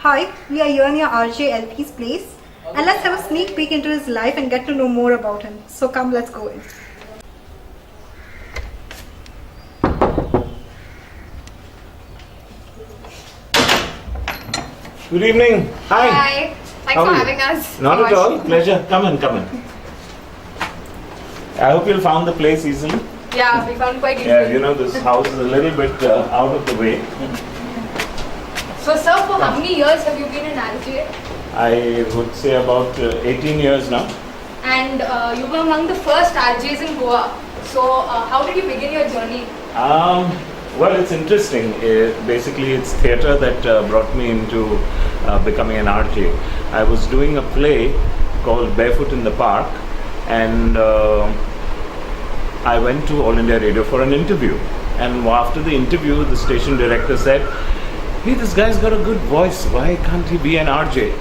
Hi, we are here near RJ Alfie's place and let's have a sneak peek into his life and get to know more about him. So come, let's go in. Good evening. Hi. Hi. Thanks How for are you? having us. Not at all. Pleasure. Come in, come in. I hope you'll found the place easily. Yeah, we found quite easily. Yeah, you know, this house is a little bit out of the way. So, sir, for how many years have you been in RJ? I would say about 18 years now. And you were among the first RJs in Goa. So, how did you begin your journey? Well, it's interesting. Basically, it's theatre that brought me into becoming an RJ. I was doing a play called Barefoot in the Park, and I went to All India Radio for an interview. And after the interview, the station director said, "Hey, this guy's got a good voice. Why can't he be an RJ?"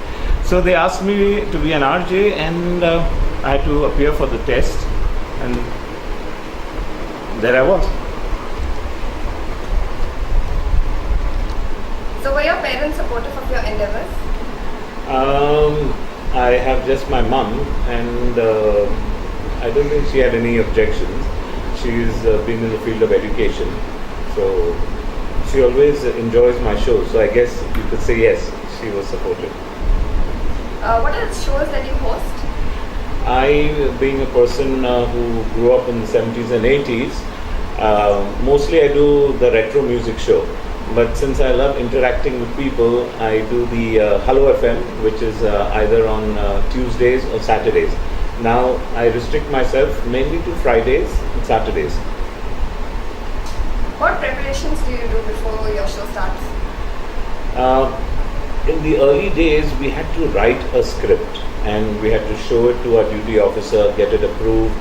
So they asked me to be an RJ, and I had to appear for the test, and there I was. So, were your parents supportive of your endeavors? I have just my mum, and I don't think she had any objections. She's been in the field of education, so she always enjoys my shows. So I guess you could say yes, she was supportive. What are the shows that you host? I, being a person who grew up in the 70s and 80s, mostly I do the retro music show. But since I love interacting with people, I do the Hello FM, which is either on Tuesdays or Saturdays. Now I restrict myself mainly to Fridays and Saturdays. What preparations do you do before your show starts? In the early days, we had to write a script and we had to show it to our duty officer, get it approved,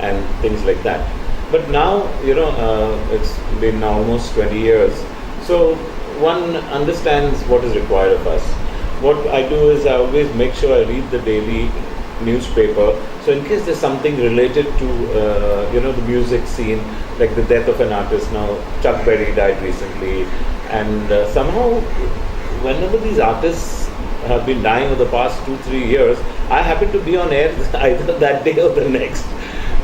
and things like that. But now, you know, it's been almost 20 years. So one understands what is required of us. What I do is I always make sure I read the daily newspaper. So in case there's something related to you know, the music scene, like the death of an artist. Now Chuck Berry died recently, and somehow whenever these artists have been dying over the past 2-3 years, I happen to be on air either that day or the next.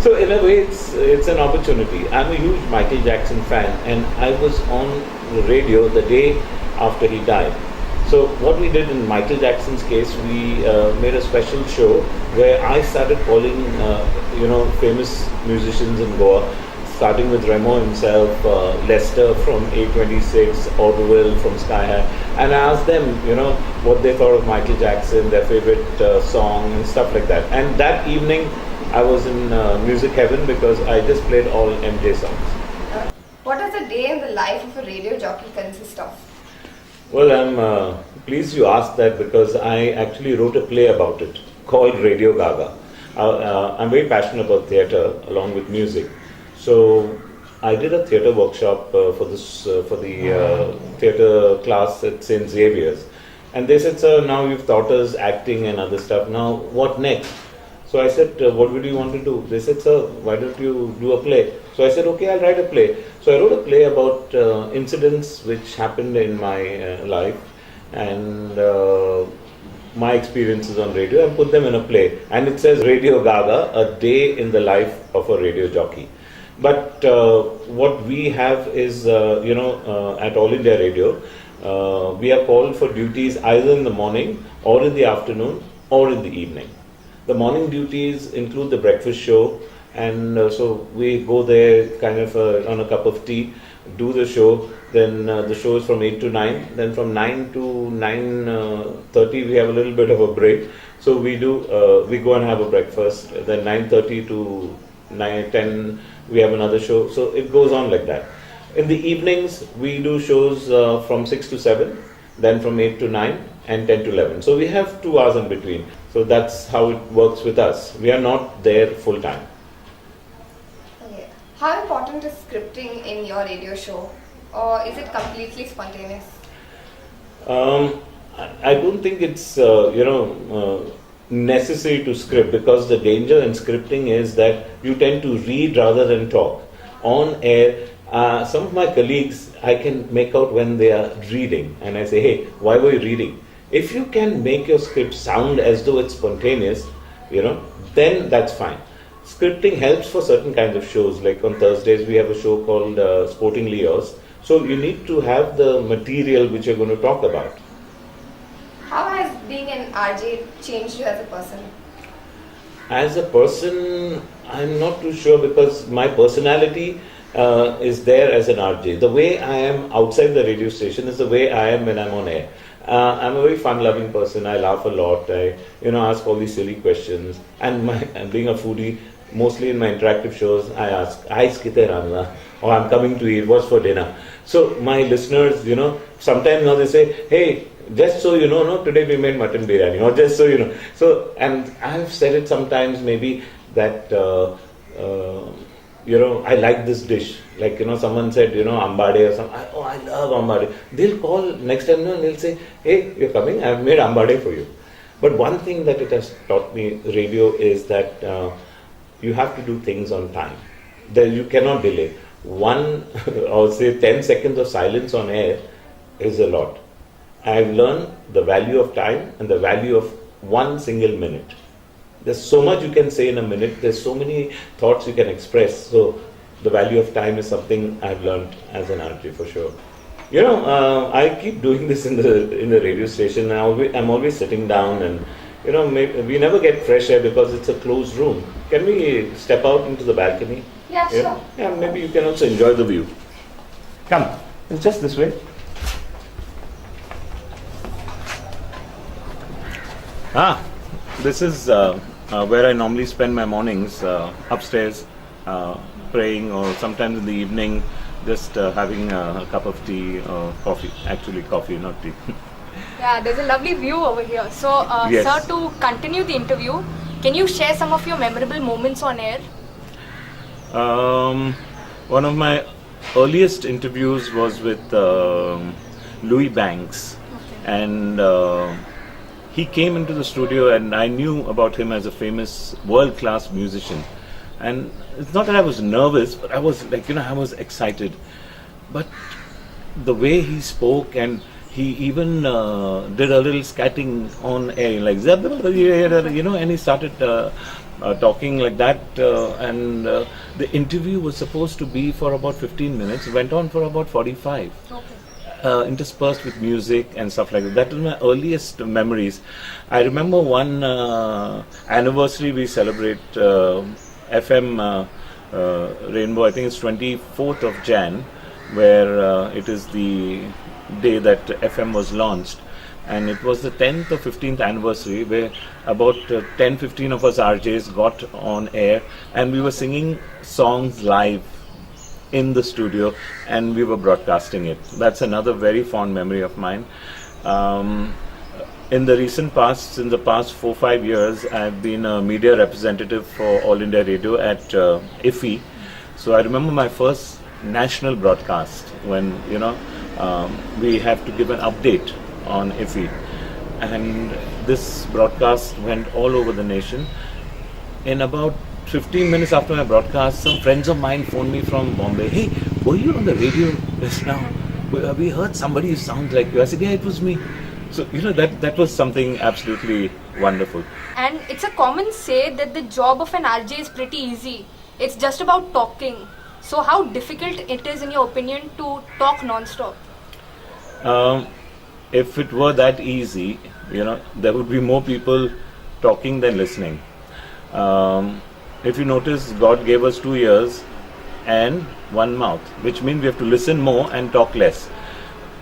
So in a way, it's an opportunity. I'm a huge Michael Jackson fan, and I was on the radio the day after he died. So what we did in Michael Jackson's case, we made a special show where I started calling, you know, famous musicians in Goa, starting with Remo himself, Lester from A26, Orville from Sky High, and I asked them, you know, what they thought of Michael Jackson, their favorite song and stuff like that. And that evening, I was in music heaven because I just played all MJ songs. What does a day in the life of a radio jockey consist of? Well, I'm pleased you asked that because I actually wrote a play about it called Radio Gaga. I'm very passionate about theatre along with music. So I did a theatre workshop for the theatre class at St. Xavier's. And they said, "Sir, now you've taught us acting and other stuff. Now what next?" So I said, "What would you want to do?" They said, "Sir, why don't you do a play?" So I said, "Okay, I'll write a play." So I wrote a play about incidents which happened in my life and my experiences on radio, and put them in a play. And it says Radio Gaga, a day in the life of a radio jockey. But what we have is, you know, at All India Radio, we are called for duties either in the morning or in the afternoon or in the evening. The morning duties include the breakfast show, and so we go there kind of on a cup of tea, do the show. Then the show is from 8 to 9. Then from 9 to 9:30 we have a little bit of a break. So we go and have a breakfast. Then 9:30 to 9:10 we have another show. So it goes on like that. In the evenings we do shows from 6 to 7, then from 8 to 9, and 10 to 11. So we have 2 hours in between. So that's how it works with us. We are not there full time. Okay. How important is scripting in your radio show? Or is it completely spontaneous? I don't think it's, you know, necessary to script, because the danger in scripting is that you tend to read rather than talk. On air, some of my colleagues, I can make out when they are reading, and I say, "Hey, why were you reading?" If you can make your script sound as though it's spontaneous, then that's fine. Scripting helps for certain kinds of shows. Like on Thursdays, we have a show called Sportingly Yours. So you need to have the material which you're going to talk about. How has being an RJ changed you as a person? As a person, I'm not too sure, because my personality is there as an RJ. The way I am outside the radio station is the way I am when I'm on air. I'm a very fun-loving person. I laugh a lot. I, ask all these silly questions. And being a foodie, mostly in my interactive shows, I ask, "Ais kite ranna?" or "I'm coming to eat. What's for dinner?" So my listeners, sometimes now they say, "Hey, just so you know, no, today we made mutton biryani," or just so you know. So, and I've said it sometimes, maybe that I like this dish. Like, someone said, ambade or something. I love ambade. They'll call next time and they'll say, "Hey, you're coming, I've made ambade for you." But one thing that it has taught me, radio, is that you have to do things on time. That you cannot delay. One, or say 10 seconds of silence on air is a lot. I've learned the value of time and the value of 1 single minute. There's so much you can say in a minute. There's so many thoughts you can express. So the value of time is something I've learned as an RJ for sure. I keep doing this in the radio station. I'm always sitting down, and we never get fresh air because it's a closed room. Can we step out into the balcony? Yeah, sure. Yeah, maybe you can also enjoy the view. Come, it's just this way. This is where I normally spend my mornings, upstairs, praying, or sometimes in the evening, just having a cup of tea or coffee. Actually, coffee, not tea. Yeah, there's a lovely view over here. So, Yes. sir, to continue the interview, can you share some of your memorable moments on air? One of my earliest interviews was with Louis Banks, and he came into the studio, and I knew about him as a famous world-class musician. And it's not that I was nervous, but I was like, I was excited. But the way he spoke, and he even did a little scatting on air, like, and he started talking like that. And the interview was supposed to be for about 15 minutes, went on for about 45. Okay. Interspersed with music and stuff like that. That was my earliest memories. I remember one anniversary we celebrate, FM Rainbow, I think it's 24th of Jan, where it is the day that FM was launched. And it was the 10th or 15th anniversary, where about 10-15 of us RJs got on air, and we were singing songs live in the studio, and we were broadcasting it. That's another very fond memory of mine. In the recent past, in the past 4-5 years, I've been a media representative for All India Radio at IFFI. So I remember my first national broadcast when, we have to give an update on IFFI. And this broadcast went all over the nation. In about 15 minutes after my broadcast, some friends of mine phoned me from Bombay. "Hey, were you on the radio just now? We heard somebody sound like you." I said, "Yeah, it was me." So, that was something absolutely wonderful. And it's a common say that the job of an RJ is pretty easy. It's just about talking. So how difficult it is, in your opinion, to talk non-stop? If it were that easy, there would be more people talking than listening. If you notice, God gave us 2 ears and 1 mouth, which means we have to listen more and talk less.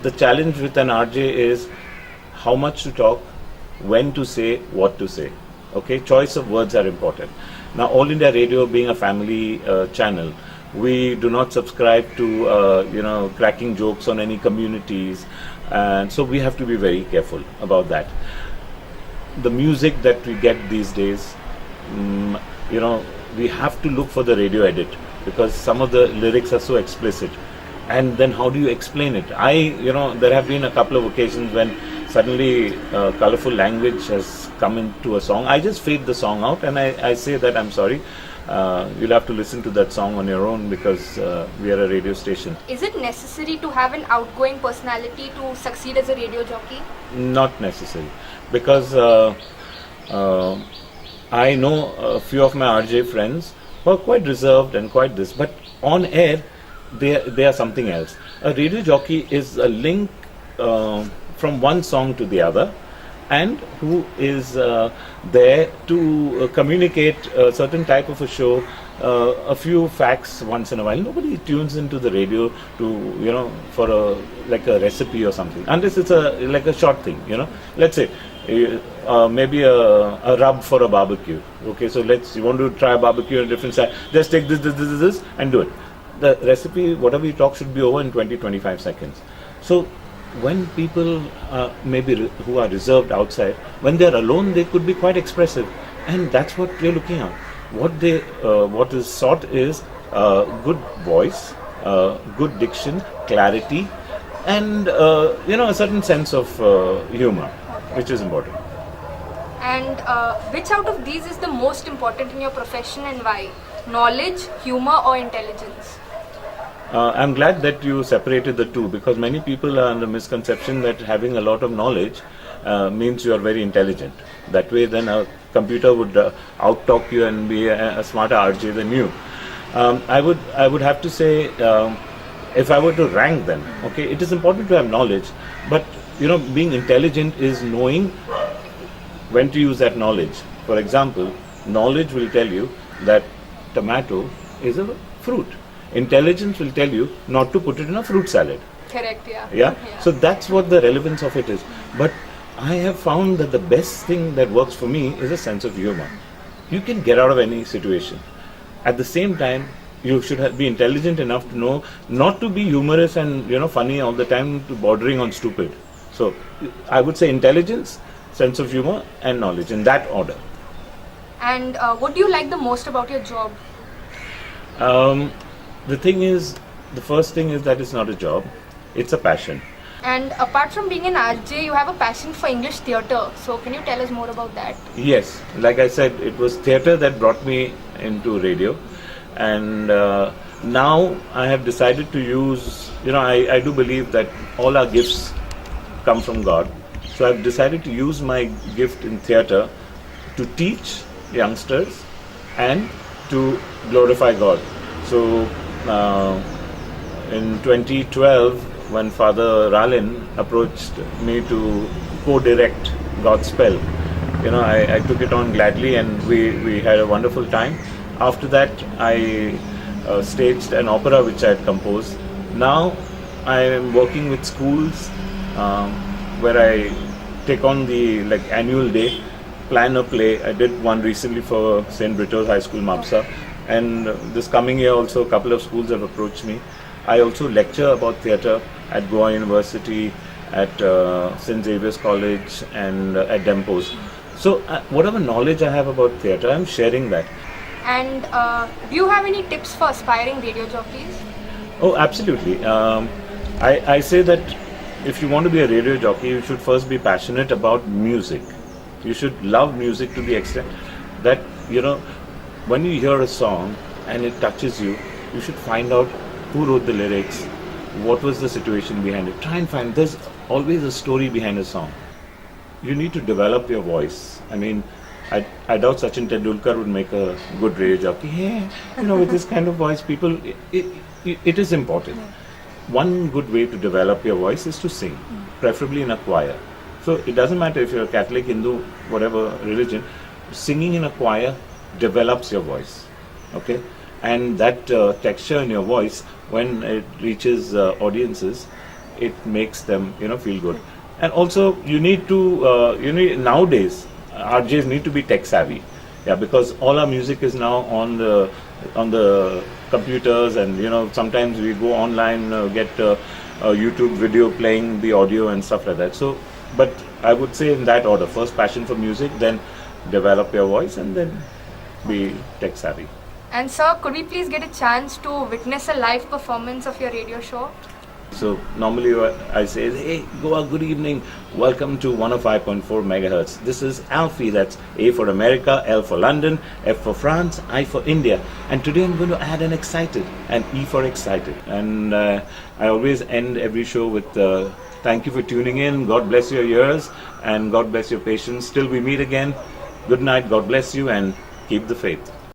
The challenge with an RJ is how much to talk, when to say, what to say. Okay, choice of words are important. Now, All India Radio being a family channel, we do not subscribe to cracking jokes on any communities, and so we have to be very careful about that. The music that we get these days, we have to look for the radio edit, because some of the lyrics are so explicit. And then how do you explain it? There have been a couple of occasions when suddenly colorful language has come into a song. I just fade the song out and I say that I'm sorry. you'll have to listen to that song on your own because we are a radio station. Is it necessary to have an outgoing personality to succeed as a radio jockey? Not necessary, because I know a few of my RJ friends who are quite reserved and quite this, but on air they are something else. A radio jockey is a link from one song to the other, and who is there to communicate a certain type of a show, a few facts once in a while. Nobody tunes into the radio to, for like a recipe or something, unless it's like a short thing, Let's say maybe a rub for a barbecue. Okay, so you want to try a barbecue on a different side, just take this and do it. The recipe, whatever you talk, should be over in 20-25 seconds. So when people maybe who are reserved outside, when they're alone, they could be quite expressive, and that's what we're looking at. What is sought is good voice, good diction, clarity, and a certain sense of humor, which is important. And which out of these is the most important in your profession and why? Knowledge, humor, or intelligence? I'm glad that you separated the two, because many people are under misconception that having a lot of knowledge means you are very intelligent. That way, then a computer would out-talk you and be a smarter RJ than you. I would have to say, if I were to rank them, okay, it is important to have knowledge, but being intelligent is knowing when to use that knowledge. For example, knowledge will tell you that tomato is a fruit. Intelligence will tell you not to put it in a fruit salad. Correct, yeah. Yeah? So that's what the relevance of it is. But I have found that the best thing that works for me is a sense of humor. You can get out of any situation. At the same time, you should be intelligent enough to know not to be humorous and funny all the time to bordering on stupid. So I would say intelligence, sense of humor, and knowledge, in that order. And what do you like the most about your job? The first thing is that it's not a job, it's a passion. And apart from being an RJ, you have a passion for English theatre. So can you tell us more about that? Yes, like I said, it was theatre that brought me into radio. And now I have decided to use, I do believe that all our gifts come from God. So I've decided to use my gift in theatre to teach youngsters and to glorify God. So in 2012, when Father Ralin approached me to co-direct God's Spell, I took it on gladly, and we had a wonderful time. After that, I staged an opera which I had composed. Now I am working with schools where I take on the annual day, plan a play. I did one recently for St. Brito's High School, Mapsa. And this coming year also a couple of schools have approached me. I also lecture about theatre at Goa University, at St. Xavier's College, and at Dempos. So whatever knowledge I have about theatre, I'm sharing that. And do you have any tips for aspiring radio jockeys? Oh, absolutely. I say that if you want to be a radio jockey, you should first be passionate about music. You should love music to the extent that, when you hear a song and it touches you, you should find out who wrote the lyrics, what was the situation behind it. Try and find, there's always a story behind a song. You need to develop your voice. I mean, I doubt Sachin Tendulkar would make a good radio jockey. Yeah, with this kind of voice, people, it is important. One good way to develop your voice is to sing, preferably in a choir. So it doesn't matter if you're a Catholic, Hindu, whatever religion, singing in a choir develops your voice, okay? And that texture in your voice, when it reaches audiences, it makes them, feel good. And also, you need to, nowadays, RJs need to be tech savvy, because all our music is now on the computers, and sometimes we go online, get a YouTube video playing the audio and stuff like that. So, but I would say in that order: first passion for music, then develop your voice, and then be tech savvy. And sir, could we please get a chance to witness a live performance of your radio show? So normally I say, hey, Goa, good evening. Welcome to 105.4 megahertz. This is Alfie. That's A for America, L for London, F for France, I for India. And today I'm going to add an excited, and E for excited. And I always end every show with thank you for tuning in. God bless your ears and God bless your patience. Till we meet again. Good night. God bless you and keep the faith.